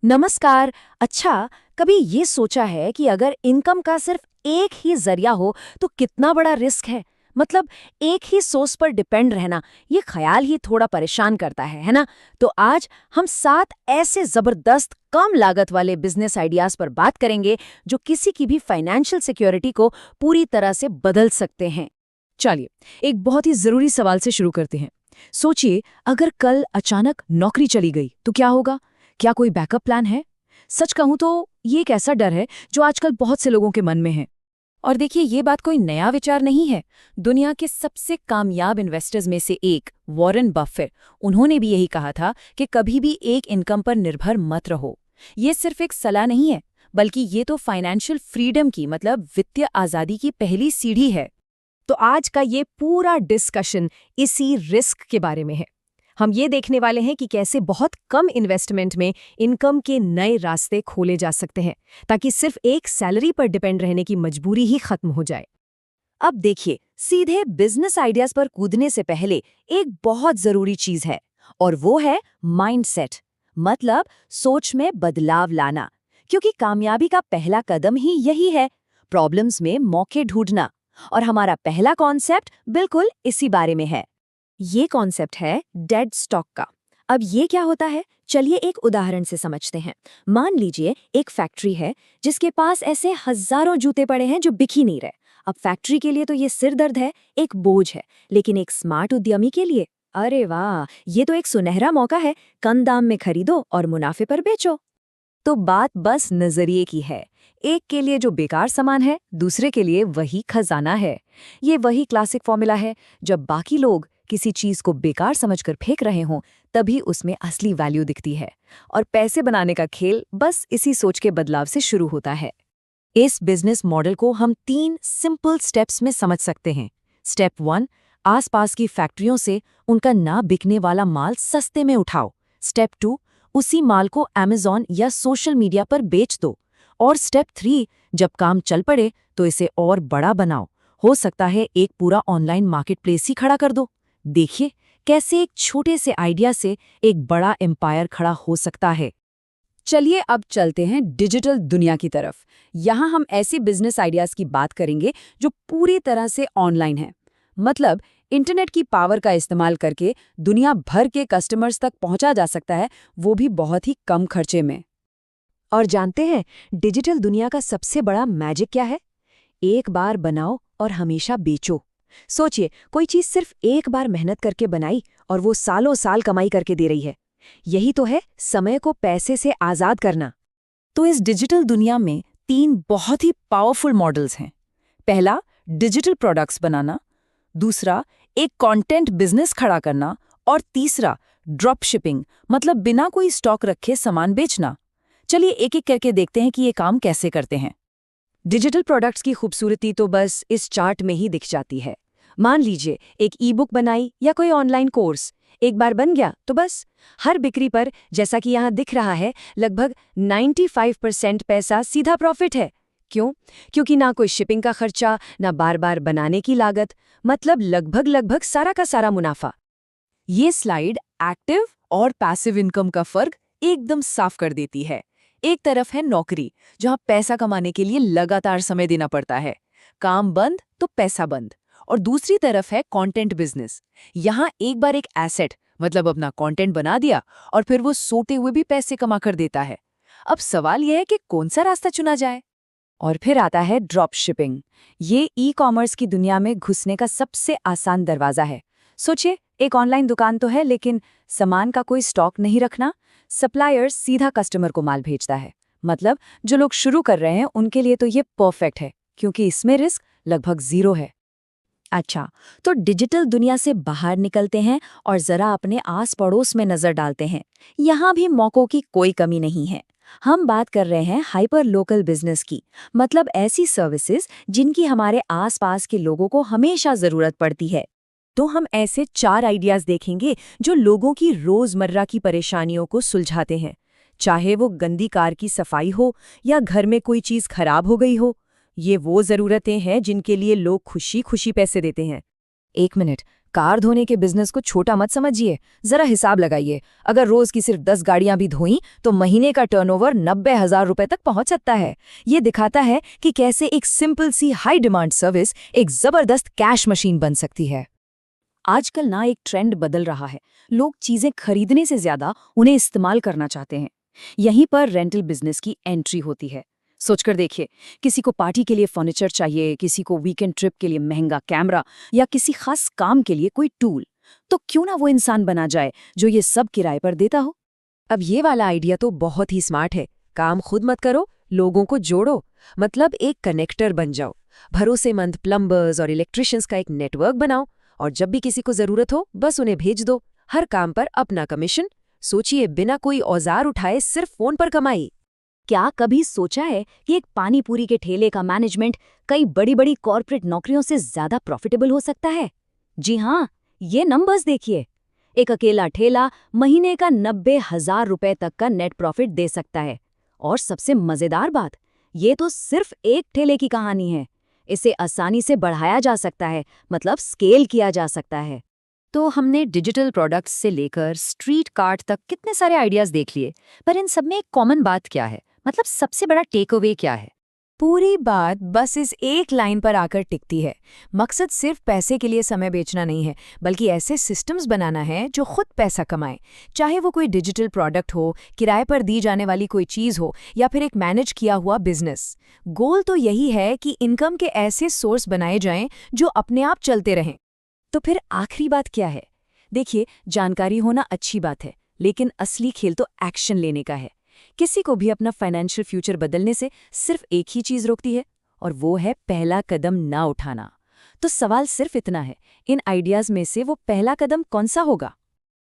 नमस्कार। अच्छा, कभी ये सोचा है कि अगर इनकम का सिर्फ एक ही जरिया हो तो कितना बड़ा रिस्क है। मतलब एक ही सोर्स पर डिपेंड रहना, ये ख्याल ही थोड़ा परेशान करता है ना। तो आज हम 7 ऐसे जबरदस्त कम लागत वाले बिजनेस आइडियाज पर बात करेंगे जो किसी की भी फाइनेंशियल सिक्योरिटी को पूरी तरह से बदल सकते हैं। चलिए, एक बहुत ही जरूरी सवाल से शुरू करते हैं। सोचिए, अगर कल अचानक नौकरी चली गई तो क्या होगा? क्या कोई बैकअप प्लान है? सच कहूं तो ये एक ऐसा डर है जो आजकल बहुत से लोगों के मन में है। और देखिए, ये बात कोई नया विचार नहीं है। दुनिया के सबसे कामयाब इन्वेस्टर्स में से एक वॉरेन बफेट, उन्होंने भी यही कहा था कि कभी भी एक इनकम पर निर्भर मत रहो। ये सिर्फ एक सलाह नहीं है, बल्कि ये तो फाइनेंशियल फ्रीडम की, मतलब वित्तीय आजादी की पहली सीढ़ी है। तो आज का ये पूरा डिस्कशन इसी रिस्क के बारे में है। हम ये देखने वाले हैं कि कैसे बहुत कम इन्वेस्टमेंट में इनकम के नए रास्ते खोले जा सकते हैं, ताकि सिर्फ एक सैलरी पर डिपेंड रहने की मजबूरी ही खत्म हो जाए। अब देखिए, सीधे बिजनेस आइडियाज पर कूदने से पहले एक बहुत जरूरी चीज है, और वो है माइंडसेट। मतलब सोच में बदलाव लाना, क्योंकि कामयाबी का पहला कदम ही यही है, प्रॉब्लम्स में मौके ढूंढना। और हमारा पहला कॉन्सेप्ट बिल्कुल इसी बारे में है। ये कॉन्सेप्ट है डेड स्टॉक का। अब ये क्या होता है, चलिए एक उदाहरण से समझते हैं। मान लीजिए एक फैक्ट्री है जिसके पास ऐसे हजारों जूते पड़े हैं जो बिक ही नहीं रहे। अब फैक्ट्री के लिए तो ये सिर दर्द है, एक बोझ है, लेकिन एक स्मार्ट उद्यमी के लिए, अरे वाह, ये तो एक सुनहरा मौका है। कम दाम में खरीदो और मुनाफे पर बेचो। तो बात बस नजरिए की है। एक के लिए जो बेकार सामान है, दूसरे के लिए वही खजाना है। ये वही क्लासिक फॉर्मूला है, जब बाकी लोग किसी चीज को बेकार समझकर फेंक रहे हों, तभी उसमें असली वैल्यू दिखती है। और पैसे बनाने का खेल बस इसी सोच के बदलाव से शुरू होता है। इस बिजनेस मॉडल को हम 3 सिंपल स्टेप्स में समझ सकते हैं। स्टेप 1, आसपास की फैक्ट्रियों से उनका ना बिकने वाला माल सस्ते में उठाओ। स्टेप 2, उसी माल को अमेज़न या सोशल मीडिया पर बेच दो। और स्टेप 3, जब काम चल पड़े तो इसे और बड़ा बनाओ। हो सकता है एक पूरा ऑनलाइन मार्केटप्लेस ही खड़ा कर दो। देखिए कैसे एक छोटे से आइडिया से एक बड़ा एम्पायर खड़ा हो सकता है। चलिए अब चलते हैं डिजिटल दुनिया की तरफ। यहाँ हम ऐसे बिजनेस आइडियाज की बात करेंगे जो पूरी तरह से ऑनलाइन है। मतलब इंटरनेट की पावर का इस्तेमाल करके दुनिया भर के कस्टमर्स तक पहुंचा जा सकता है, वो भी बहुत ही कम खर्चे में। और जानते हैं डिजिटल दुनिया का सबसे बड़ा मैजिक क्या है? एक बार बनाओ और हमेशा बेचो। सोचिए, कोई चीज सिर्फ एक बार मेहनत करके बनाई और वो सालों साल कमाई करके दे रही है। यही तो है समय को पैसे से आजाद करना। तो इस डिजिटल दुनिया में 3 बहुत ही पावरफुल मॉडल्स हैं। पहला, डिजिटल प्रोडक्ट्स बनाना। दूसरा, एक कंटेंट बिजनेस खड़ा करना। और तीसरा, ड्रॉप शिपिंग, मतलब बिना कोई स्टॉक रखे सामान बेचना। चलिए एक एक करके देखते हैं कि ये काम कैसे करते हैं। डिजिटल प्रोडक्ट्स की खूबसूरती तो बस इस चार्ट में ही दिख जाती है। मान लीजिए एक ई बुक बनाई या कोई ऑनलाइन कोर्स, एक बार बन गया तो बस हर बिक्री पर, जैसा कि यहाँ दिख रहा है, लगभग 95% पैसा सीधा प्रॉफिट है। क्यों? क्योंकि ना कोई शिपिंग का खर्चा, ना बार बार बनाने की लागत, मतलब लगभग लगभग सारा का सारा मुनाफा। ये स्लाइड एक्टिव और पैसिव इनकम का फर्क एकदम साफ कर देती है। एक तरफ है नौकरी, जहां पैसा कमाने के लिए लगातार समय देना पड़ता है, काम बंद तो पैसा बंद। और दूसरी तरफ है कंटेंट बिजनेस। यहां एक बार एक एसेट, मतलब अपना कंटेंट बना दिया और फिर वो सोते हुए भी पैसे कमा कर देता है। अब सवाल यह है कि कौन सा रास्ता चुना जाए। और फिर आता है ड्रॉप शिपिंग। ये ई कॉमर्स की दुनिया में घुसने का सबसे आसान दरवाजा है। सोचिए, एक ऑनलाइन दुकान तो है, लेकिन सामान का कोई स्टॉक नहीं रखना। सप्लायर सीधा कस्टमर को माल भेजता है। मतलब जो लोग शुरू कर रहे हैं उनके लिए तो ये परफेक्ट है, क्योंकि इसमें रिस्क लगभग 0 है। अच्छा, तो डिजिटल दुनिया से बाहर निकलते हैं और जरा अपने आस पड़ोस में नजर डालते हैं। यहाँ भी मौकों की कोई कमी नहीं है। हम बात कर रहे हैं हाइपर लोकल बिजनेस की, मतलब ऐसी सर्विसेज जिनकी हमारे आसपास के लोगों को हमेशा जरूरत पड़ती है। तो हम ऐसे 4 आइडियाज देखेंगे जो लोगों की रोजमर्रा की परेशानियों को सुलझाते हैं। चाहे वो गंदी कार की सफाई हो या घर में कोई चीज खराब हो गई हो, ये वो जरूरतें हैं जिनके लिए लोग खुशी खुशी पैसे देते हैं। 1 मिनट, कार धोने के बिजनेस को छोटा मत समझिए। जरा हिसाब लगाइए, अगर रोज की सिर्फ 10 गाड़ियां भी धोई तो महीने का टर्नओवर 90,000 रुपए तक पहुंच सकता है। ये दिखाता है कि कैसे एक सिंपल सी हाई डिमांड सर्विस एक जबरदस्त कैश मशीन बन सकती है। आजकल ना एक ट्रेंड बदल रहा है। लोग चीजें खरीदने से ज्यादा उन्हें इस्तेमाल करना चाहते हैं। यहीं पर रेंटल बिजनेस की एंट्री होती है। सोचकर देखिए, किसी को पार्टी के लिए फर्नीचर चाहिए, किसी को वीकेंड ट्रिप के लिए महंगा कैमरा या किसी खास काम के लिए कोई टूल, तो क्यों ना वो इंसान बना जाए जो ये सब किराए पर देता हो। अब ये वाला आइडिया तो बहुत ही स्मार्ट है। काम खुद मत करो, लोगों को जोड़ो। मतलब एक कनेक्टर बन जाओ, भरोसेमंद प्लम्बर्स और इलेक्ट्रिशियंस का एक नेटवर्क बनाओ, और जब भी किसी को जरूरत हो बस उन्हें भेज दो। हर काम पर अपना कमीशन। सोचिए, बिना कोई औजार उठाए सिर्फ फोन पर कमाई। क्या कभी सोचा है कि एक पानी पूरी के ठेले का मैनेजमेंट कई बड़ी बड़ी कॉर्पोरेट नौकरियों से ज्यादा प्रॉफिटेबल हो सकता है? जी हाँ, ये नंबर्स देखिए। एक अकेला ठेला महीने का 90,000 रुपए तक का नेट प्रॉफिट दे सकता है। और सबसे मजेदार बात, ये तो सिर्फ एक ठेले की कहानी है। इसे आसानी से बढ़ाया जा सकता है, मतलब स्केल किया जा सकता है। तो हमने डिजिटल प्रोडक्ट्स से लेकर स्ट्रीट कार्ट तक कितने सारे आइडियाज देख लिए, पर इन सब में एक कॉमन बात क्या है? मतलब सबसे बड़ा टेक अवे क्या है? पूरी बात बस इस एक लाइन पर आकर टिकती है। मकसद सिर्फ पैसे के लिए समय बेचना नहीं है, बल्कि ऐसे सिस्टम्स बनाना है जो खुद पैसा कमाएं। चाहे वो कोई डिजिटल प्रोडक्ट हो, किराए पर दी जाने वाली कोई चीज़ हो, या फिर एक मैनेज किया हुआ बिजनेस। गोल तो यही है कि इनकम के ऐसे सोर्स बनाए जाएं जो अपने आप चलते रहें। तो फिर आखिरी बात क्या है? देखिए, जानकारी होना अच्छी बात है, लेकिन असली खेल तो एक्शन लेने का है। किसी को भी अपना फाइनेंशियल फ्यूचर बदलने से सिर्फ एक ही चीज रोकती है, और वो है पहला कदम ना उठाना। तो सवाल सिर्फ इतना है, इन आइडियाज में से वो पहला कदम कौन सा होगा?